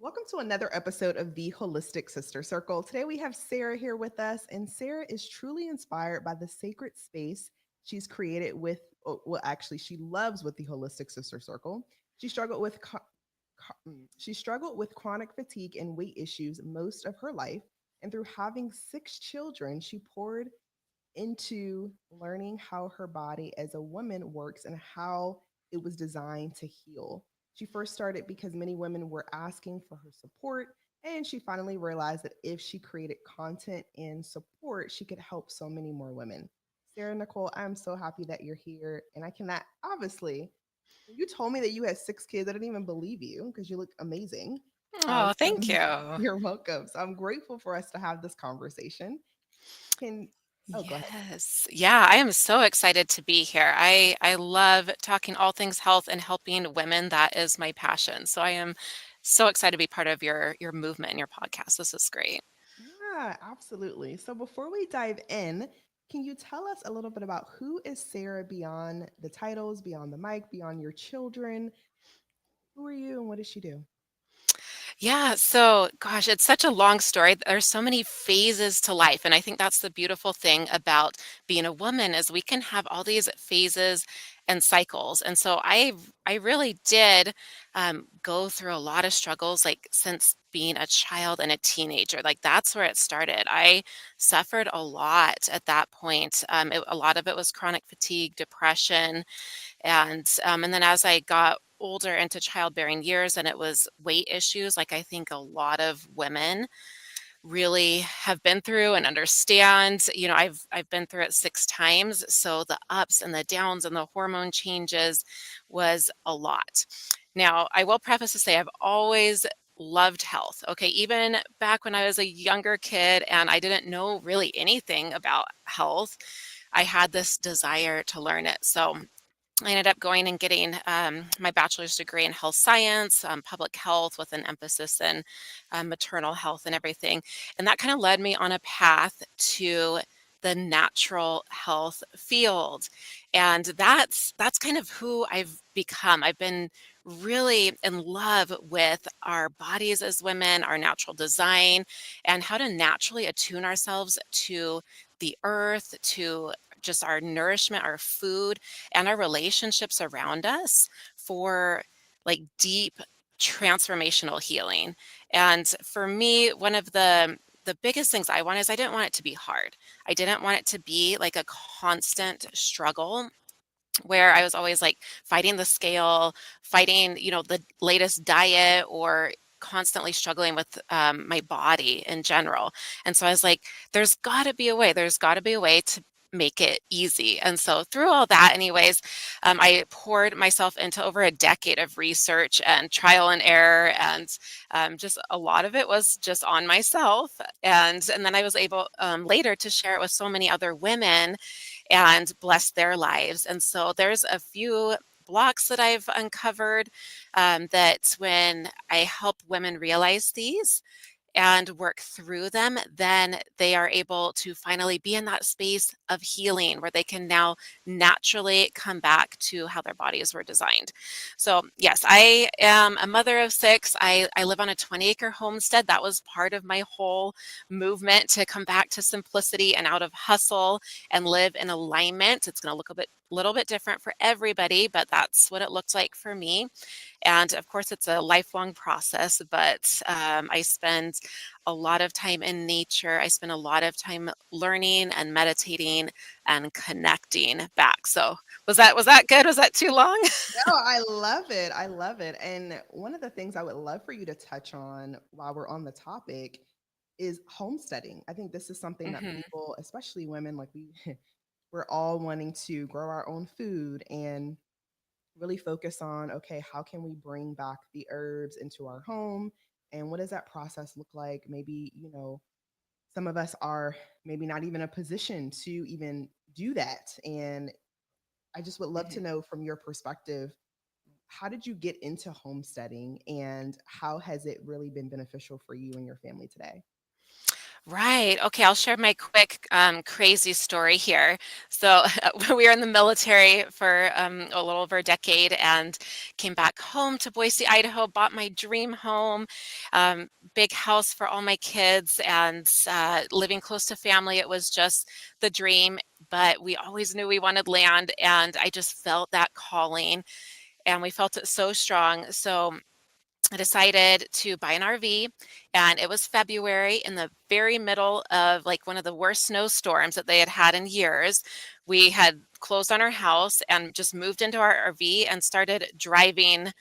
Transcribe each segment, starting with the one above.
Welcome to another episode of the Holistic Sister Circle. Today we have Sarah here with us, and Sarah is truly inspired by the sacred space she's created with, actually, she loves with the Holistic Sister Circle. She struggled with she struggled with chronic fatigue and weight issues most of her life, and through having six children, she poured into learning how her body as a woman works and how it was designed to heal. She first started because many women were asking for her support, and she finally realized that if she created content and support, she could help so many more women. Sarah Nicole, I'm so happy that you're here. And I cannot, obviously, when you told me that you had six kids, I didn't even believe you because you look amazing. Oh, So thank you. you're welcome. So I'm grateful for us to have this conversation. Can, oh, go ahead. Yes. Yeah, I am so excited to be here. I love talking all things health and helping women. That is my passion. So I am so excited to be part of your movement and your podcast. This is great. Yeah, absolutely. So before we dive in, can you tell us a little bit about who is Sarah beyond the titles, beyond the mic, beyond your children? Who are you and what does she do? Yeah, so gosh, it's such a long story. There's so many phases to life, and I think that's the beautiful thing about being a woman is we can have all these phases and cycles. And so I really did go through a lot of struggles, like since being a child and a teenager. Like that's where it started. I suffered a lot at that point. A lot of it was chronic fatigue, depression, and then as I got older into childbearing years and it was weight issues, like I think a lot of women really have been through and understand. I've been through it 6 times, so the ups and the downs and the hormone changes was a lot. Now, I will preface to say I've always loved health. Okay, even back when I was a younger kid and I didn't know really anything about health, I had this desire to learn it. So I ended up going and getting my bachelor's degree in health science, public health with an emphasis in maternal health and everything. And that kind of led me on a path to the natural health field. And that's kind of who I've become. I've been really in love with our bodies as women, our natural design, and how to naturally attune ourselves to the earth, to just our nourishment, our food, and our relationships around us for like deep transformational healing. And for me, one of the biggest things I want is I didn't want it to be hard. I didn't want it to be like a constant struggle where I was always like fighting the scale, fighting, the latest diet or constantly struggling with my body in general. And so I was like, there's got to be a way. There's got to be a way to make it easy. And so through all that, anyways, I poured myself into over a decade of research and trial and error, and just a lot of it was just on myself. And then I was able later to share it with so many other women and bless their lives. And so there's a few blocks that I've uncovered that when I help women realize these and work through them, then they are able to finally be in that space of healing where they can now naturally come back to how their bodies were designed. So, yes, I am a mother of six. I live on a 20-acre homestead. That was part of my whole movement to come back to simplicity and out of hustle and live in alignment. It's going to look a little bit different for everybody, but that's what it looked like for me. And of course, it's a lifelong process, but I spend a lot of time in nature. I spend a lot of time learning and meditating and connecting back. So was that good? Was that too long? No, I love it. I love it. And one of the things I would love for you to touch on while we're on the topic is homesteading. I think this is something that hmm people, especially women, like we're all wanting to grow our own food and really focus on, okay, how can we bring back the herbs into our home and what does that process look like? Maybe, some of us are maybe not even in a position to even do that. And I just would love to hmm know from your perspective, how did you get into homesteading and how has it really been beneficial for you and your family today? Right. Okay, I'll share my quick crazy story here. So we were in the military for a little over a decade and came back home to Boise, Idaho, bought my dream home, big house for all my kids, and living close to family. It was just the dream. But we always knew we wanted land, and I just felt that calling, and we felt it so strong. So I decided to buy an RV, and it was February in the very middle of like one of the worst snowstorms that they had had in years. We had closed on our house and just moved into our RV and started driving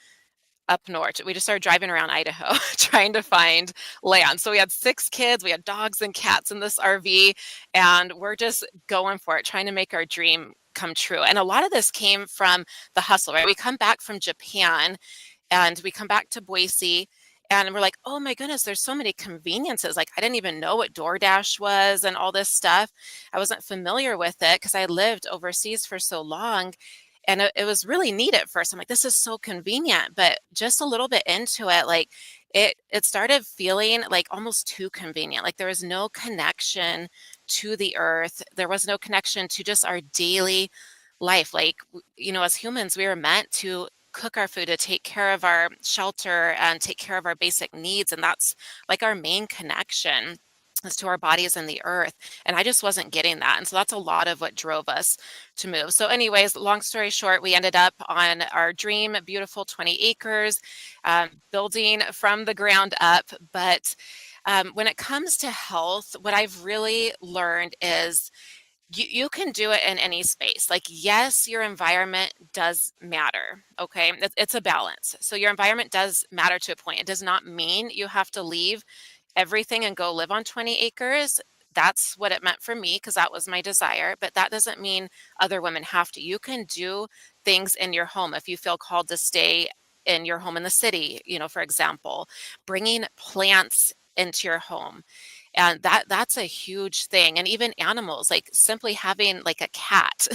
up north. We just started driving around Idaho trying to find land. So we had 6 kids, we had dogs and cats in this RV, and we're just going for it, trying to make our dream come true. And a lot of this came from the hustle, right? We come back from Japan and we come back to Boise and we're like, oh my goodness, there's so many conveniences. Like, I didn't even know what DoorDash was and all this stuff. I wasn't familiar with it because I lived overseas for so long. And it was really neat at first. I'm like, this is so convenient. But just a little bit into it, like it started feeling like almost too convenient. Like there was no connection to the earth. There was no connection to just our daily life. Like, as humans, we were meant to cook our food, to take care of our shelter and take care of our basic needs. And that's like our main connection is to our bodies and the earth. And I just wasn't getting that. And so that's a lot of what drove us to move. So, anyways, long story short, we ended up on our dream, beautiful 20 acres, building from the ground up. But when it comes to health, what I've really learned is you can do it in any space. Like, yes, your environment does matter. Okay. It's a balance. So, your environment does matter to a point. It does not mean you have to leave everything and go live on 20 acres. That's what it meant for me because that was my desire. But that doesn't mean other women have to. You can do things in your home if you feel called to stay in your home in the city, for example, bringing plants into your home, and that's a huge thing. And even animals, like simply having like a cat,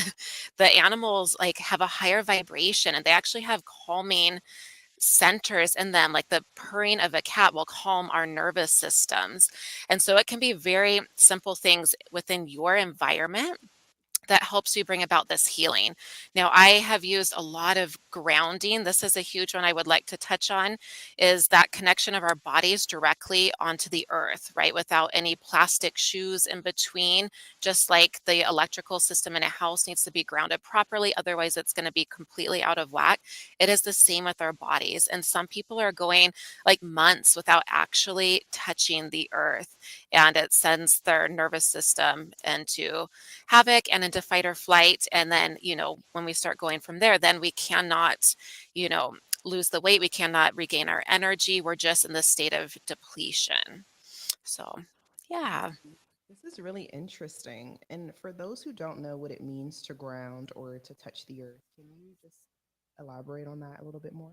the animals like have a higher vibration and they actually have calming centers in them. Like the purring of a cat will calm our nervous systems. And so it can be very simple things within your environment that helps you bring about this healing. Now, I have used a lot of grounding. This is a huge one I would like to touch on, is that connection of our bodies directly onto the earth, right? Without any plastic shoes in between, just like the electrical system in a house needs to be grounded properly. Otherwise, it's going to be completely out of whack. It is the same with our bodies. And some people are going like months without actually touching the earth, and it sends their nervous system into havoc and into fight or flight. And then, when we start going from there, then we cannot, you know, lose the weight. We cannot regain our energy. We're just in this state of depletion. So, yeah. This is really interesting. And for those who don't know what it means to ground or to touch the earth, can you just elaborate on that a little bit more?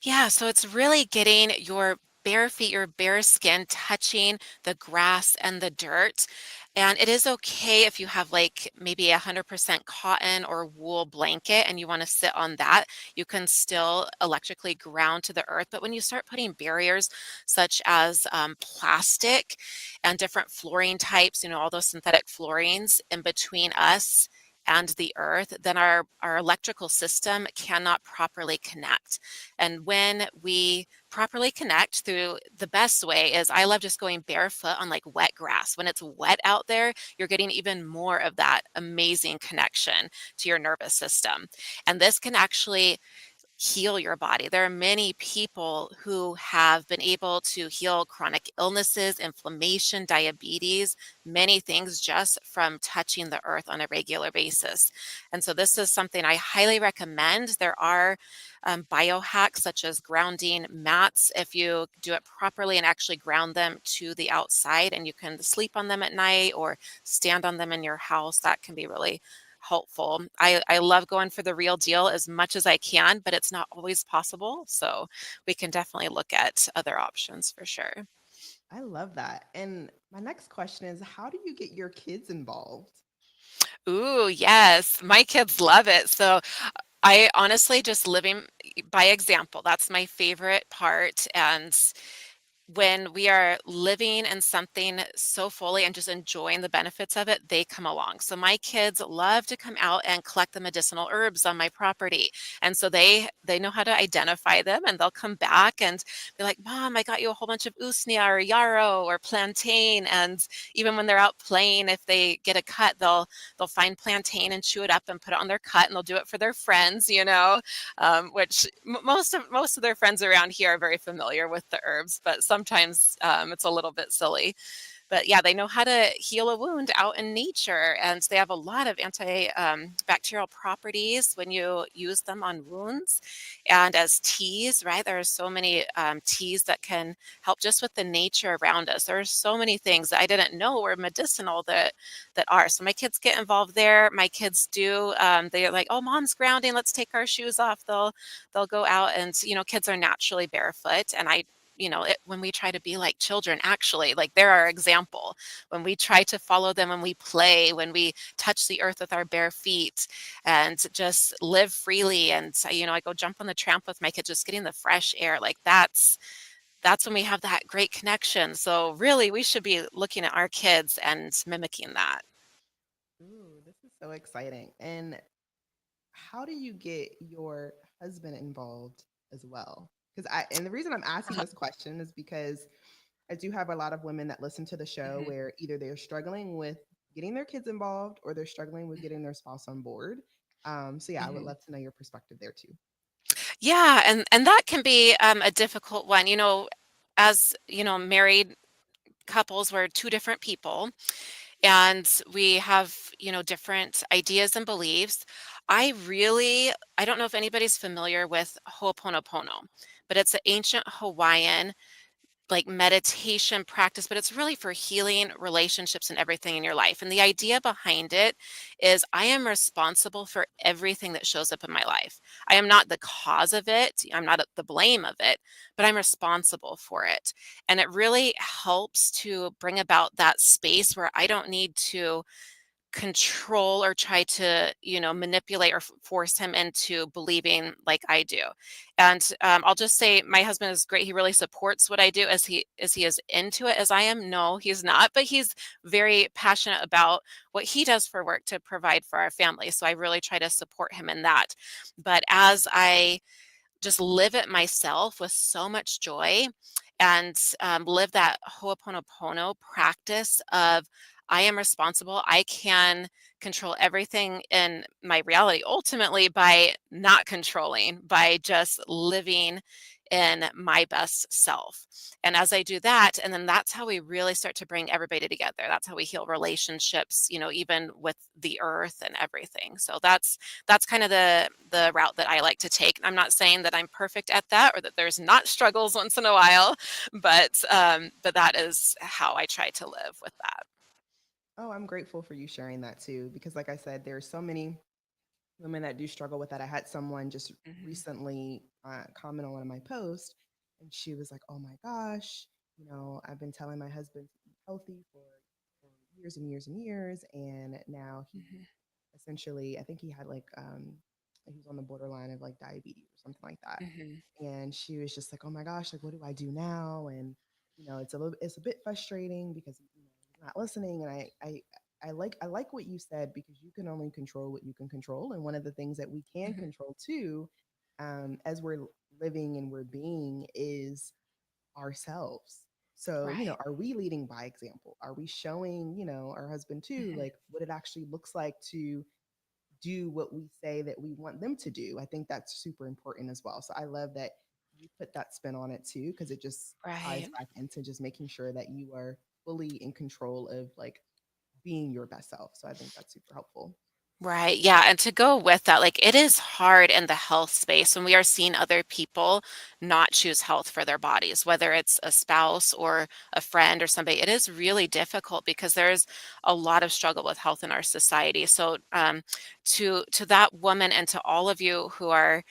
Yeah, so it's really getting your bare feet, your bare skin touching the grass and the dirt. And it is okay if you have like maybe 100% cotton or wool blanket and you want to sit on that. You can still electrically ground to the earth. But when you start putting barriers such as plastic and different flooring types, all those synthetic floorings in between us and the earth, then our electrical system cannot properly connect. And when we properly connect through, the best way is I love just going barefoot on like wet grass. When it's wet out there, you're getting even more of that amazing connection to your nervous system. And this can actually heal your body. There are many people who have been able to heal chronic illnesses, inflammation, diabetes, many things just from touching the earth on a regular basis. And so this is something I highly recommend. There are biohacks such as grounding mats. If you do it properly and actually ground them to the outside, and you can sleep on them at night or stand on them in your house, that can be really helpful. I love going for the real deal as much as I can, but it's not always possible. So we can definitely look at other options for sure. I love that. And my next question is, how do you get your kids involved? Ooh, yes. My kids love it. So I honestly just living by example. That's my favorite part. And when we are living in something so fully and just enjoying the benefits of it, they come along. So my kids love to come out and collect the medicinal herbs on my property. And so they know how to identify them, and they'll come back and be like, "Mom, I got you a whole bunch of usnea or yarrow or plantain." And even when they're out playing, if they get a cut, they'll find plantain and chew it up and put it on their cut, and they'll do it for their friends, which most of their friends around here are very familiar with the herbs, but sometimes it's a little bit silly. But yeah, they know how to heal a wound out in nature, and they have a lot of antibacterial properties when you use them on wounds. And as teas, right? There are so many teas that can help just with the nature around us. There are so many things that I didn't know were medicinal that are. So my kids get involved there. My kids do. They're like, "Oh, mom's grounding. Let's take our shoes off." They'll go out, and kids are naturally barefoot, and when we try to be like children, actually, like they're our example. When we try to follow them, when we play, when we touch the earth with our bare feet and just live freely. And I go jump on the tramp with my kids, just getting the fresh air. Like that's when we have that great connection. So really, we should be looking at our kids and mimicking that. Ooh, this is so exciting. And how do you get your husband involved as well? And the reason I'm asking this question is because I do have a lot of women that listen to the show Mhm. where either they're struggling with getting their kids involved or they're struggling with getting their spouse on board. So yeah, I would Mhm. love to know your perspective there too. Yeah, and that can be a difficult one. As married couples, we're two different people, and we have different ideas and beliefs. I don't know if anybody's familiar with Ho'oponopono, but it's an ancient Hawaiian like meditation practice, but it's really for healing relationships and everything in your life. And the idea behind it is I am responsible for everything that shows up in my life. I am not the cause of it, I'm not at the blame of it, but I'm responsible for it. And it really helps to bring about that space where I don't need to control or try to manipulate or force him into believing like I do. And I'll just say my husband is great. He really supports what I do. As he is into it as I am. No, he's not, but he's very passionate about what he does for work to provide for our family, so I really try to support him in that. But as I just live it myself with so much joy and live that Ho'oponopono practice of I am responsible. I can control everything in my reality ultimately by not controlling, by just living in my best self. And as I do that, and then that's how we really start to bring everybody together. That's how we heal relationships, even with the earth and everything. So that's kind of the route that I like to take. I'm not saying that I'm perfect at that or that there's not struggles once in a while, but that is how I try to live with that. Oh, I'm grateful for you sharing that too, because like I said, there's so many women that do struggle with that. I had someone just Mhm, recently comment on one of my posts, and she was like, "Oh my gosh, I've been telling my husband to eat healthy for years and years and years, and now he mhm, essentially, I think he had like he was on the borderline of like diabetes or something like that." mhm, And she was just like, "Oh my gosh, like what do I do now?" And it's a bit frustrating because he's not listening. And I like what you said, because you can only control what you can control. And one of the things that we can mhm. control too, as we're living and we're being, is ourselves. So, Right. are we leading by example? Are we showing, our husband too, Mhm, like what it actually looks like to do what we say that we want them to do? I think that's super important as well. So I love that you put that spin on it too, because it just ties right. back into just making sure that you are fully in control of like being your best self. So I think that's super helpful. Right. Yeah. And to go with that, like it is hard in the health space when we are seeing other people not choose health for their bodies, whether it's a spouse or a friend or somebody. It is really difficult because there's a lot of struggle with health in our society. So, to that woman and to all of you who are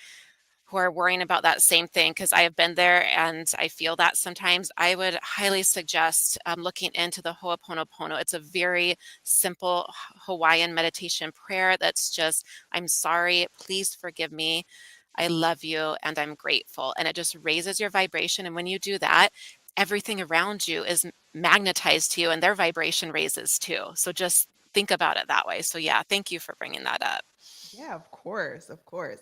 worrying about that same thing, because I have been there and I feel that sometimes, I would highly suggest looking into the Ho'oponopono. It's a very simple Hawaiian meditation prayer that's just, I'm sorry, please forgive me. I love you and I'm grateful. And it just raises your vibration. And when you do that, everything around you is magnetized to you and their vibration raises too. So just think about it that way. So yeah, thank you for bringing that up. Yeah, of course, of course.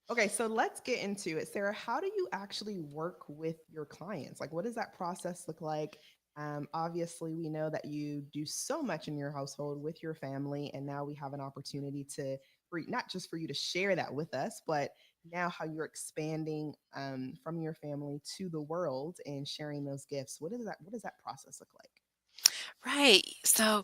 Okay, so let's get into it. Sarah, how do you actually work with your clients? Like, what does that process look like? Obviously, we know that you do so much in your household with your family, and now we have an opportunity to, for, not just for you to share that with us, but now how you're expanding from your family to the world and sharing those gifts. What does that process look like? Right. So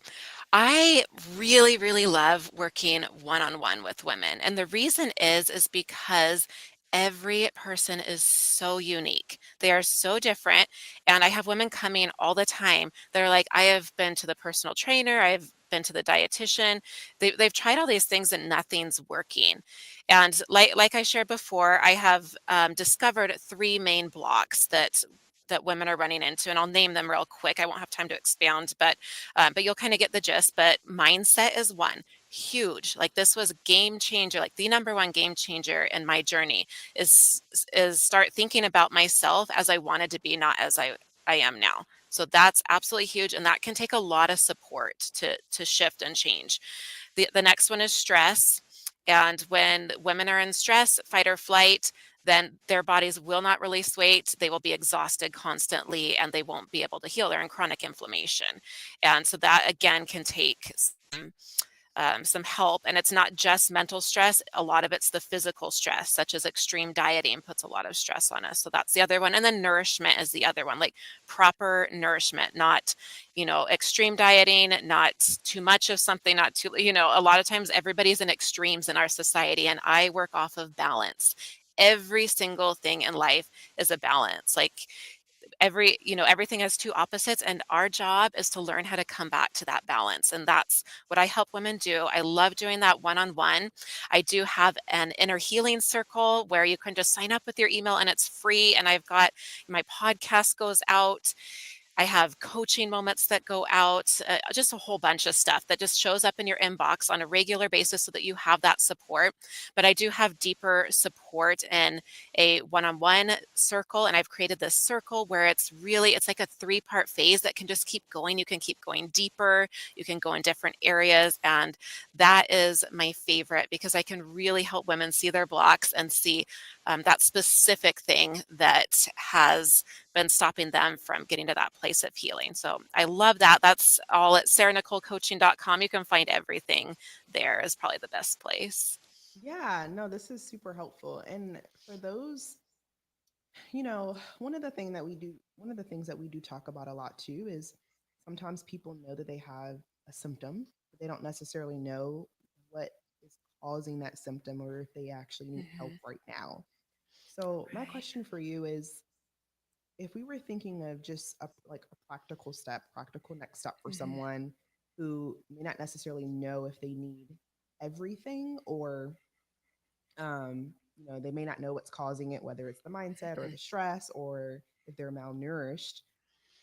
I really, really love working one-on-one with women. And the reason is because every person is so unique. They are so different. And I have women coming all the time. They're like, I have been to the personal trainer, I've been to the dietitian. They've tried all these things and nothing's working. And like I shared before, I have discovered three main blocks that women are running into, and I'll name them real quick. I won't have time to expound, but you'll kind of get the gist. But mindset is one, huge. Like this was a game changer, like the number one game changer in my journey is start thinking about myself as I wanted to be, not as I am now. So that's absolutely huge, and that can take a lot of support to shift and change. The next one is stress. And when women are in stress, fight or flight, then their bodies will not release weight. They will be exhausted constantly and they won't be able to heal. They're in chronic inflammation. And so that again can take some help. And it's not just mental stress. A lot of it's the physical stress, such as extreme dieting puts a lot of stress on us. So that's the other one. And then nourishment is the other one, like proper nourishment, not, extreme dieting, not too much of something, not too, a lot of times everybody's in extremes in our society. And I work off of balance. Every single thing in life is a balance. Like everything has two opposites, and our job is to learn how to come back to that balance. And that's what I help women do. I love doing that one-on-one. I do have an inner healing circle where you can just sign up with your email and it's free. And I've got my podcast goes out. I have coaching moments that go out, just a whole bunch of stuff that just shows up in your inbox on a regular basis so that you have that support. But I do have deeper support in a one-on-one circle. And I've created this circle where it's like a three-part phase that can just keep going. You can keep going deeper. You can go in different areas. And that is my favorite because I can really help women see their blocks and see that specific thing that has been stopping them from getting to that place of healing. So I love that. That's all at sarahnicolecoaching.com. You can find everything there is probably the best place. Yeah, no, this is super helpful. And for those, one of the things that we do talk about a lot too is sometimes people know that they have a symptom, but they don't necessarily know what is causing that symptom or if they actually need help Mhm. right now. So my Right. question for you is, if we were thinking of just a practical step, practical next step for Mhm. someone who may not necessarily know if they need everything, or they may not know what's causing it, whether it's the mindset or Mhm. the stress or if they're malnourished.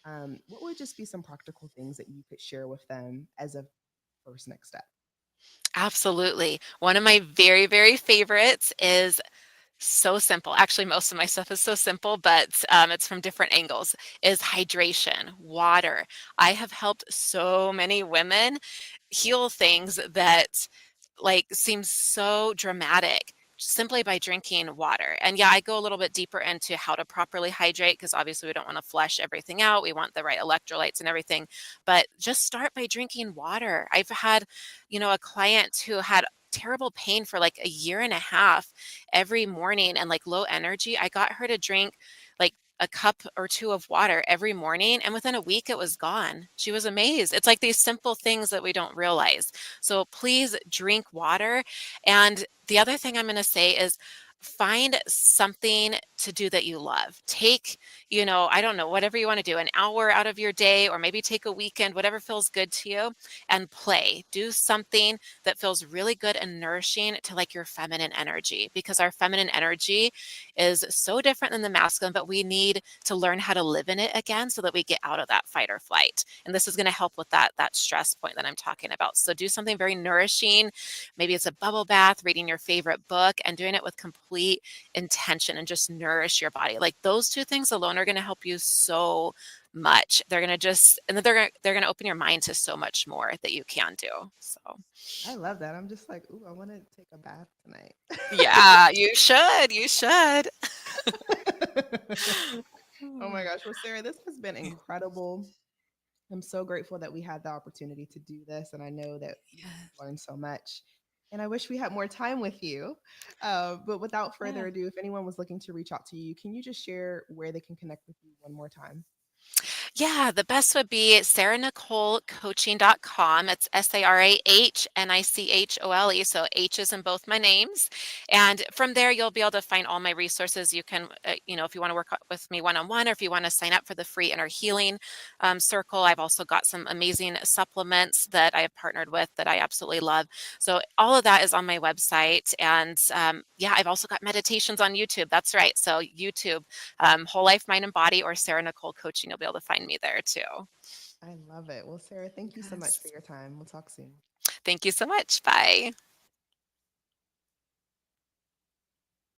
What would just be some practical things that you could share with them as a first next step? Absolutely. One of my very, very favorites is so simple. Actually, most of my stuff is so simple, but it's from different angles. Is hydration, water. I have helped so many women heal things that like seems so dramatic simply by drinking water. And yeah, I go a little bit deeper into how to properly hydrate because obviously we don't want to flush everything out. We want the right electrolytes and everything. But just start by drinking water. I've had, a client who had terrible pain for like a year and a half every morning and like low energy. I got her to drink like a cup or two of water every morning, and within a week it was gone. She was amazed. It's like these simple things that we don't realize. So please drink water. And the other thing I'm going to say is find something to do that you love. Take, I don't know, whatever you want to do, an hour out of your day, or maybe take a weekend, whatever feels good to you, and play. Do something that feels really good and nourishing to like your feminine energy, because our feminine energy is so different than the masculine, but we need to learn how to live in it again so that we get out of that fight or flight. And this is going to help with that stress point that I'm talking about. So do something very nourishing. Maybe it's a bubble bath, reading your favorite book, and doing it with complete complete intention and just nourish your body. Like those two things alone are going to help you so much. They're going to just, and then they're going to open your mind to so much more that you can do. So, I love that. I'm just like, ooh, I want to take a bath tonight. yeah, you should. You should. Oh my Mm. gosh. Well, Sarah, this has been incredible. I'm so grateful that we had the opportunity to do this. And I know that we've Yes. learned so much. And I wish we had more time with you. But without further Yeah. ado, if anyone was looking to reach out to you, can you just share where they can connect with you one more time? Yeah, the best would be sarahnicolecoaching.com. It's SarahNichole. So H is in both my names. And from there, you'll be able to find all my resources. You can, if you want to work with me one on one, or if you want to sign up for the free inner healing circle, I've also got some amazing supplements that I have partnered with that I absolutely love. So all of that is on my website. And yeah, I've also got meditations on YouTube. That's right. So YouTube, Whole Life, Mind and Body, or Sarah Nicole Coaching, you'll be able to find me there too. I love it. Well, Sarah, thank you so much for Yes. your time. We'll talk soon. Thank you so much. Bye.